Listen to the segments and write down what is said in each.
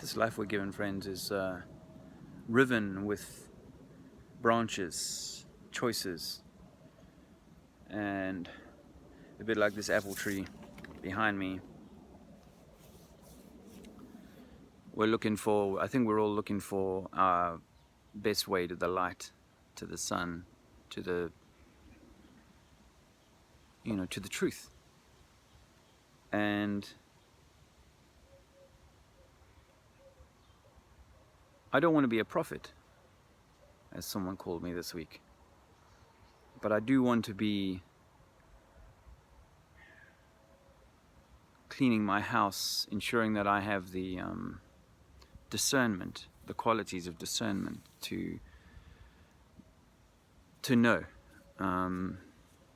This life we're given, friends, is riven with branches, choices, and a bit like this apple tree behind me. I think we're all looking for our best way to the light, to the sun, to the, to the truth. And I don't want to be a prophet, as someone called me this week, but I do want to be cleaning my house, ensuring that I have the discernment, the qualities of discernment to know,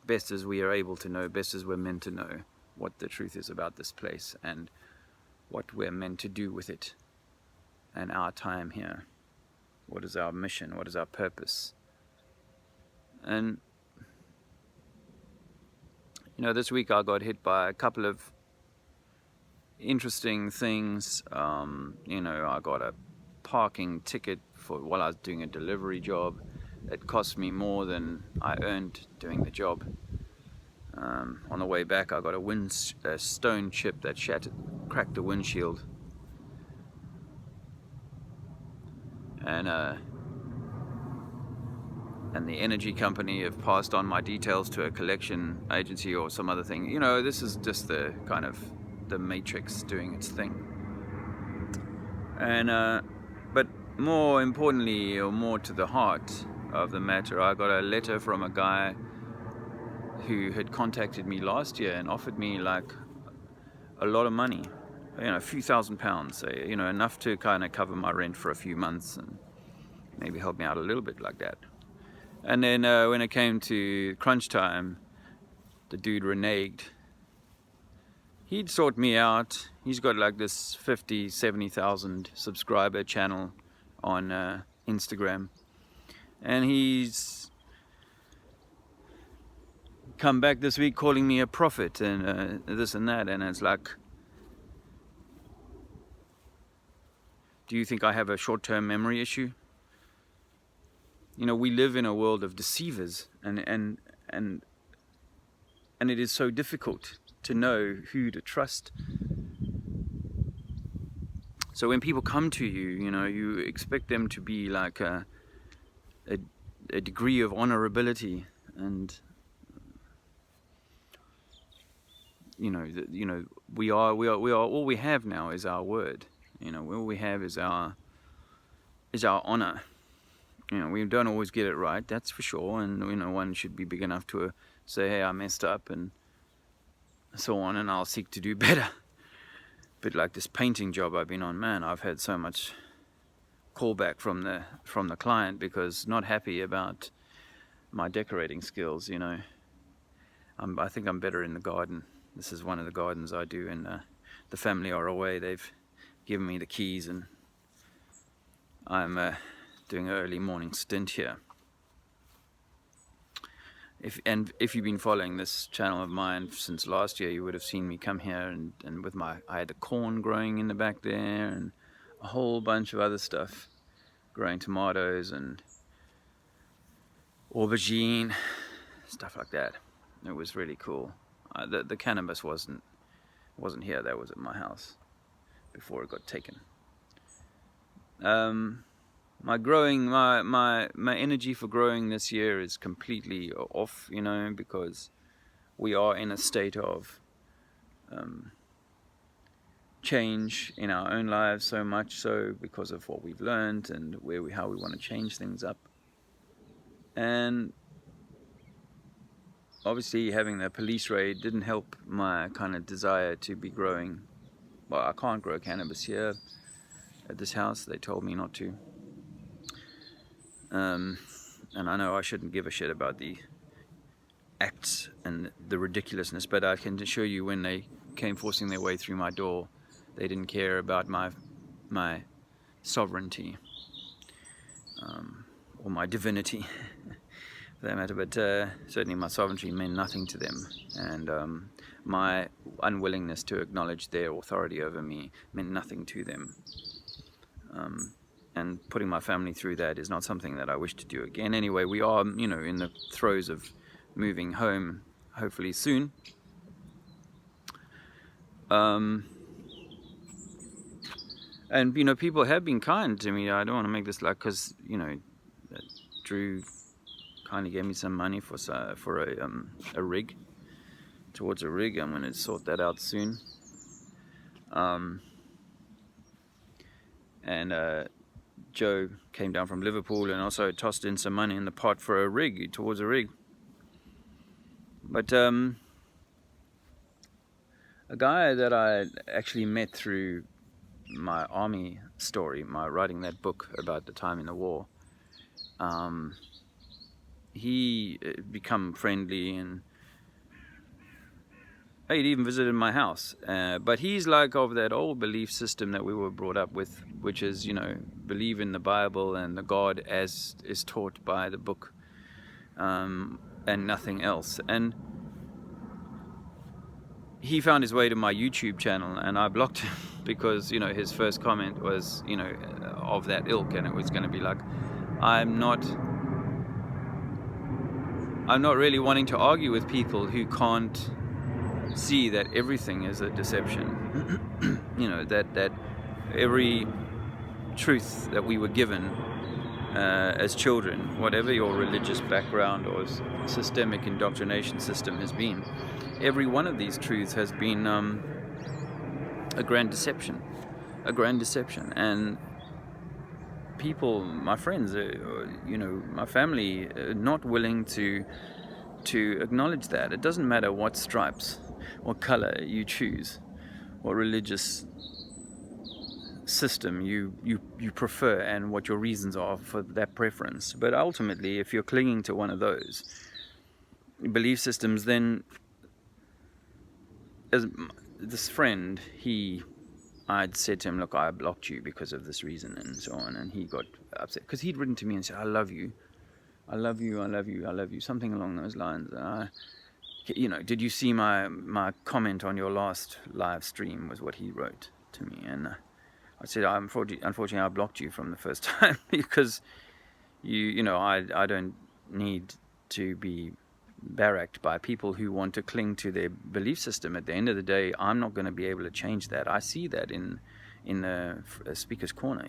best as we are able to know, best as we're meant to know, what the truth is about this place and what we're meant to do with it and our time here. What is our mission? What is our purpose? And this week I got hit by a couple of interesting things. I got a parking ticket while I was doing a delivery job. It cost me more than I earned doing the job. On the way back, I got a stone chip that cracked the windshield, and the energy company have passed on my details to a collection agency or some other thing. This is just the kind of the matrix doing its thing. And but more importantly, or more to the heart of the matter, I got a letter from a guy who had contacted me last year and offered me like a lot of money, a few £1,000s, enough to kind of cover my rent for a few months and maybe help me out a little bit like that. And then when it came to crunch time, the dude reneged. He'd sort me out. He's got like this 70,000 subscriber channel on Instagram, and he's come back this week calling me a prophet and this and that, and it's like, do you think I have a short-term memory issue? We live in a world of deceivers, and it is so difficult to know who to trust. So when people come to you, you expect them to be like a degree of honorability, and we are all we have now is our word. All we have is our honor. We don't always get it right, that's for sure, and one should be big enough to say, hey, I messed up and so on, and I'll seek to do better. But like this painting job I've been on, man, I've had so much callback from the client because not happy about my decorating skills. I think I'm better in the garden. This is one of the gardens I do, and the family are away. They've given me the keys, and I'm doing an early morning stint here. If you've been following this channel of mine since last year, you would have seen me come here and with I had the corn growing in the back there and a whole bunch of other stuff, growing tomatoes and aubergine, stuff like that. It was really cool. The cannabis wasn't here. That was at my house before it got taken. My energy for growing this year is completely off, because we are in a state of change in our own lives, so much so because of what we've learned and how we want to change things up. And obviously having the police raid didn't help my kind of desire to be growing. Well, I can't grow cannabis here at this house. They told me not to. And I know I shouldn't give a shit about the acts and the ridiculousness, but I can assure you when they came forcing their way through my door, they didn't care about my sovereignty or my divinity for that matter, but certainly my sovereignty meant nothing to them, and my unwillingness to acknowledge their authority over me meant nothing to them. And putting my family through that is not something that I wish to do again. Anyway, we are, in the throes of moving home, hopefully soon. And people have been kind to me. I don't want to make this like, because Drew kindly gave me some money for a rig, towards a rig. I'm going to sort that out soon. And Joe came down from Liverpool and also tossed in some money in the pot for a rig, towards a rig. But a guy that I actually met through my army story, my writing that book about the time in the war, he become friendly, and he'd even visited my house. But he's like of that old belief system that we were brought up with, which is, believe in the Bible and the God as is taught by the book, and nothing else. And he found his way to my YouTube channel, and I blocked him because, his first comment was, of that ilk, and it was going to be like, I'm not really wanting to argue with people who can't see that everything is a deception. That every truth that we were given as children, whatever your religious background or systemic indoctrination system has been, every one of these truths has been a grand deception. And people, my friends, my family, are not willing to acknowledge that. It doesn't matter what stripes, what color you choose, what religious system you prefer, and what your reasons are for that preference. But ultimately, if you're clinging to one of those belief systems, then as this friend, I'd said to him, look, I blocked you because of this reason and so on, and he got upset because he'd written to me and said, I love you, something along those lines. Did you see my comment on your last live stream, was what he wrote to me. And I said, unfortunately I blocked you from the first time because I don't need to be barracked by people who want to cling to their belief system. At the end of the day, I'm not going to be able to change that. I see that in the Speaker's Corner,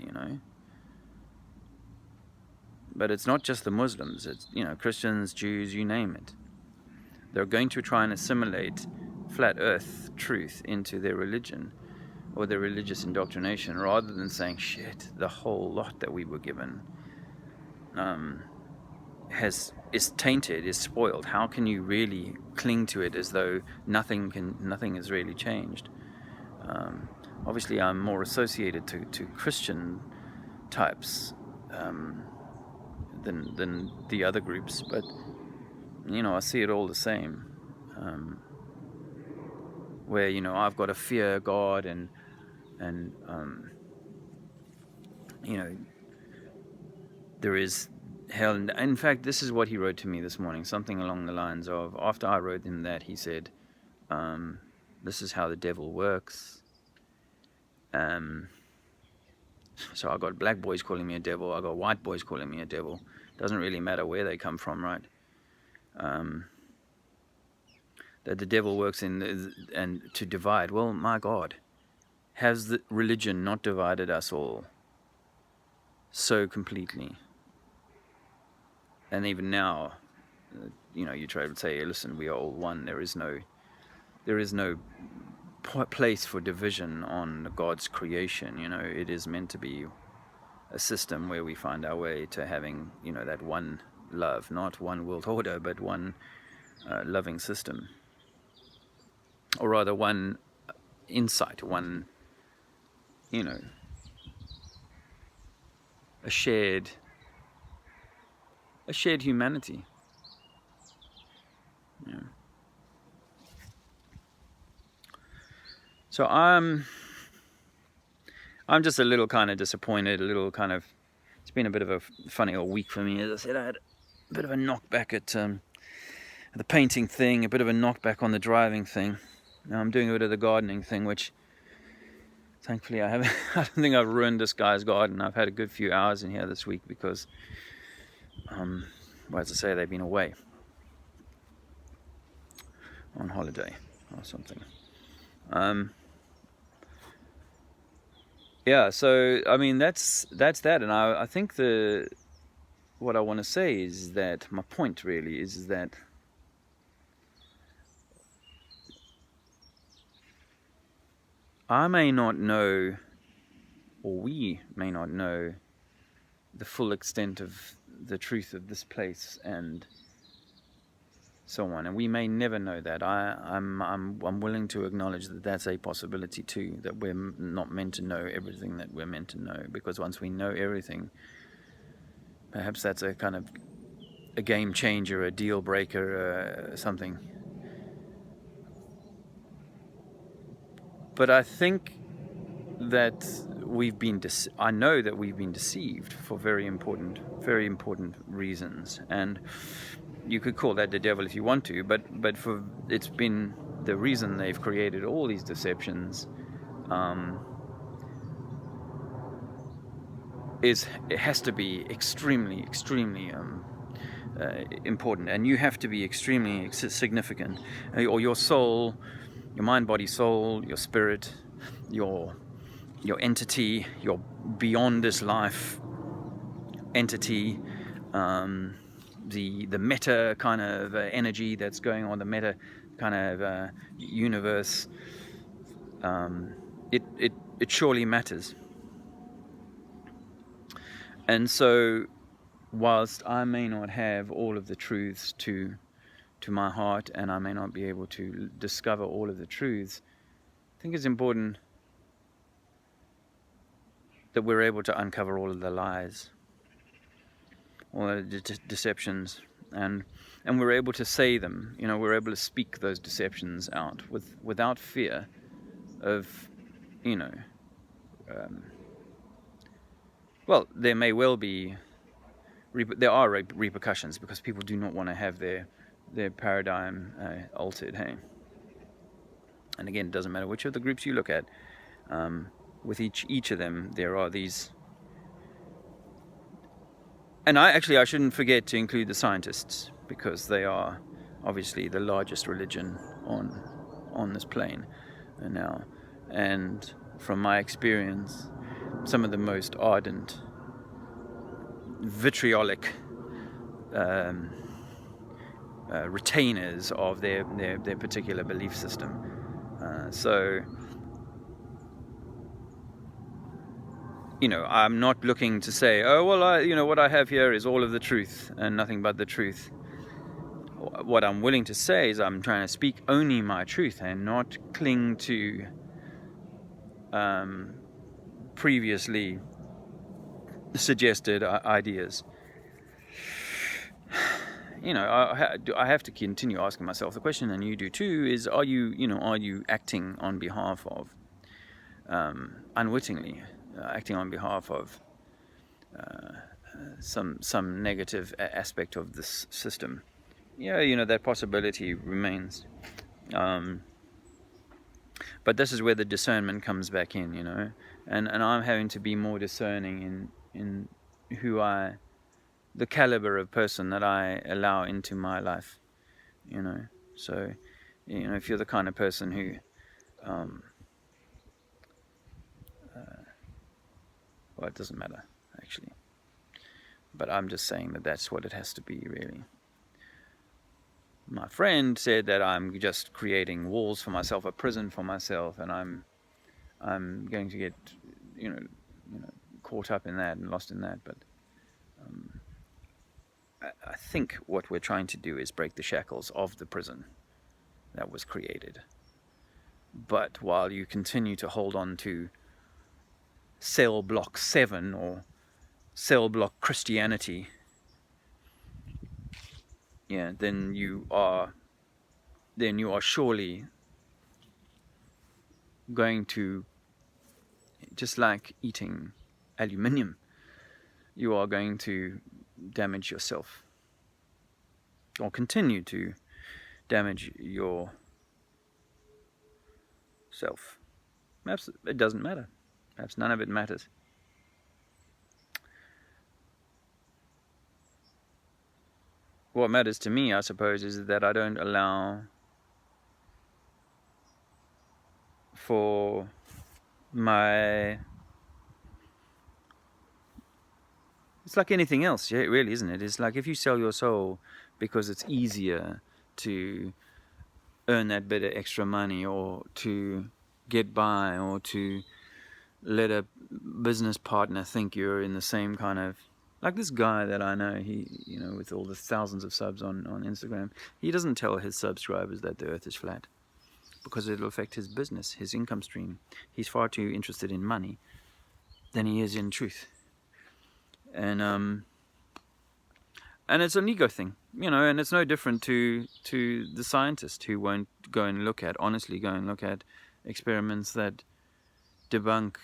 But it's not just the Muslims. It's, Christians, Jews, you name it. They're going to try and assimilate flat earth truth into their religion or their religious indoctrination, rather than saying, shit, the whole lot that we were given is tainted, is spoiled. How can you really cling to it as though nothing has really changed? Obviously, I'm more associated to Christian types than the other groups, but I see it all the same. Where I've got to fear God, and there is hell. In fact, this is what he wrote to me this morning, something along the lines of, after I wrote him that, he said, this is how the devil works. So I got black boys calling me a devil, I got white boys calling me a devil. Doesn't really matter where they come from, right? That the devil works and to divide. Well, my God, has the religion not divided us all so completely? And even now, you try to say, listen, we are all one. There is no place for division on God's creation. It is meant to be a system where we find our way to having, that one love, not one world order, but one loving system, or rather one insight, one, a shared humanity. Yeah. So I'm just a little kind of disappointed, it's been a bit of a funny old week for me. As I said, I had a bit of a knockback at the painting thing, a bit of a knockback on the driving thing. Now I'm doing a bit of the gardening thing, which Thankfully, I haven't. I don't think I've ruined this guy's garden. I've had a good few hours in here this week because, well, as I say, they've been away on holiday or something. Yeah, so I mean that's that, and I think what I want to say is that my point really is that I may not know, or we may not know, the full extent of the truth of this place and so on, and we may never know that. I'm willing to acknowledge that that's a possibility too, that we're not meant to know everything that we're meant to know, because once we know everything, perhaps that's a kind of a game changer, a deal breaker, something. But I think that I know that we've been deceived for very important reasons, and you could call that the devil if you want to, but it's been the reason they've created all these deceptions. It has to be extremely important, and you have to be extremely significant, or your soul, your mind, body, soul, your spirit, your entity, your beyond this life entity, the meta kind of energy that's going on, the meta kind of universe, it surely matters. And so whilst I may not have all of the truths to my heart, and I may not be able to discover all of the truths, I think it's important that we're able to uncover all of the lies, all the deceptions, and we're able to say them. We're able to speak those deceptions out without fear of, well, there may well be, there are repercussions, because people do not want to have their paradigm altered. Hey, and again, it doesn't matter which of the groups you look at. With each of them, there are these. And I shouldn't forget to include the scientists, because they are obviously the largest religion on this plane now. And from my experience, some of the most ardent, vitriolic retainers of their particular belief system. So I'm not looking to say, oh, well, what I have here is all of the truth and nothing but the truth. What I'm willing to say is I'm trying to speak only my truth and not cling to previously suggested ideas. I have to continue asking myself the question, and you do too, is are you acting on behalf of, unwittingly, acting on behalf of some negative aspect of this system? That possibility remains. But this is where the discernment comes back in, and I'm having to be more discerning in who the caliber of person that I allow into my life, So, if you're the kind of person who, well, it doesn't matter, actually. But I'm just saying that that's what it has to be, really. My friend said that I'm just creating walls for myself, a prison for myself, and I'm going to get, caught up in that and lost in that. But I think what we're trying to do is break the shackles of the prison that was created. But while you continue to hold on to cell block 7 or cell block Christianity, then you are surely going to, just like eating aluminium, you are going to damage yourself, or continue to damage yourself. Perhaps it doesn't matter. Perhaps none of it matters. What matters to me, I suppose, is that I don't allow for my... It's like anything else, yeah, it really, isn't it? It's like if you sell your soul because it's easier to earn that bit of extra money, or to get by, or to let a business partner think you're in the same kind of... Like this guy that I know, he, you know, with all the thousands of subs on Instagram, he doesn't tell his subscribers that the earth is flat, because it'll affect his business, his income stream. He's far too interested in money than he is in truth. And it's an ego thing, you know, and it's no different to the scientist who won't go and look at, honestly go and look at experiments that debunk,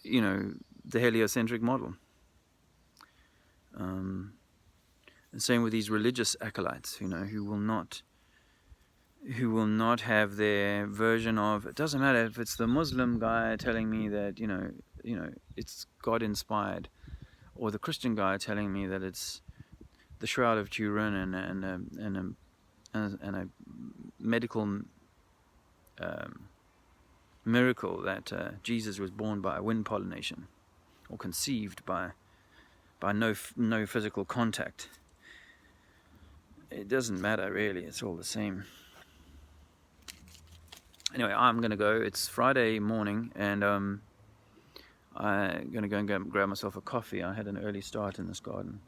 you know, the heliocentric model. And same with these religious acolytes, you know, who will not have their version of... It doesn't matter if it's the Muslim guy telling me that, you know, it's God inspired, or the Christian guy telling me that it's the Shroud of Turin and a medical miracle that Jesus was born by wind pollination, or conceived by no physical contact. It doesn't matter really, it's all the same. Anyway, I'm gonna go. It's Friday morning, and I'm gonna go and grab myself a coffee. I had an early start in this garden,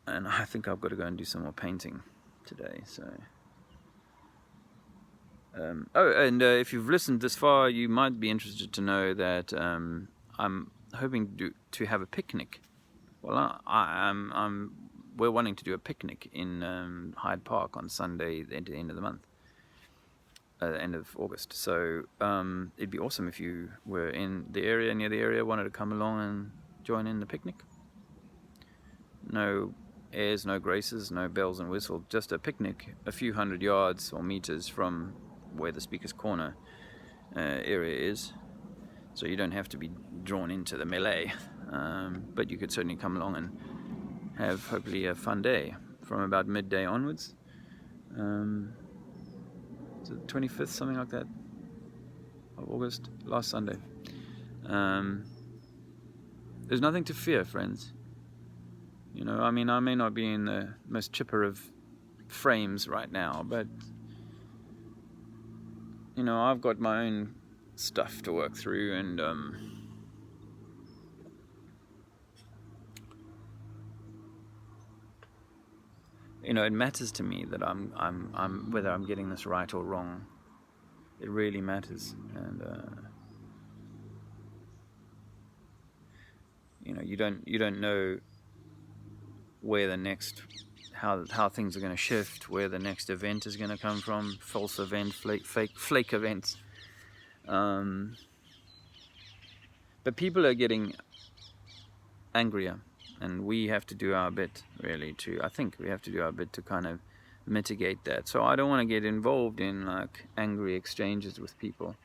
and I think I've got to go and do some more painting today. So if you've listened this far, you might be interested to know that I'm hoping to have a picnic. Well, we're wanting to do a picnic in Hyde Park on Sunday, the end of the month, end of August. So it'd be awesome if you were in the area, near the area, wanted to come along and join in the picnic. No airs, no graces, no bells and whistles, just a picnic a few hundred yards or meters from where the Speaker's Corner area is. So you don't have to be drawn into the melee, but you could certainly come along and have hopefully a fun day from about midday onwards. It's the 25th, something like that, of August, last Sunday. There's nothing to fear, friends. You know, I mean, I may not be in the most chipper of frames right now, but, you know, I've got my own stuff to work through, and you know, it matters to me that I'm whether I'm getting this right or wrong. It really matters, and you know, you don't know where the next, how things are going to shift, where the next event is going to come from, false event, flake events. But people are getting angrier, and we have to do our bit, really, I think we have to do our bit to kind of mitigate that. So I don't want to get involved in like angry exchanges with people.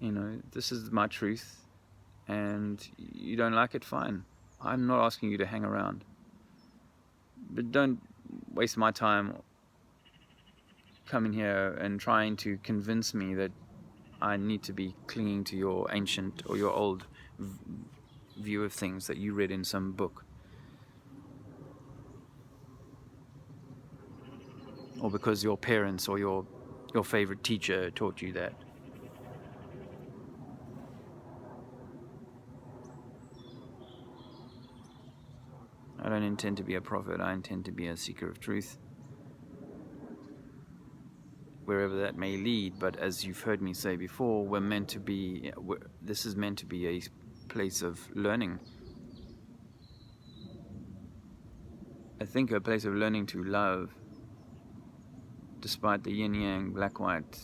You know, this is my truth, and you don't like it, fine. I'm not asking you to hang around, but don't waste my time coming here and trying to convince me that I need to be clinging to your ancient or your old view of things that you read in some book, or because your parents or your favorite teacher taught you that. I don't intend to be a prophet. I intend to be a seeker of truth, wherever that may lead. But as you've heard me say before, this is meant to be a place of learning. I think a place of learning to love, despite the yin-yang, black-white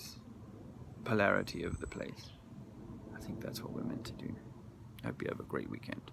polarity of the place. I think that's what we're meant to do. I hope you have a great weekend.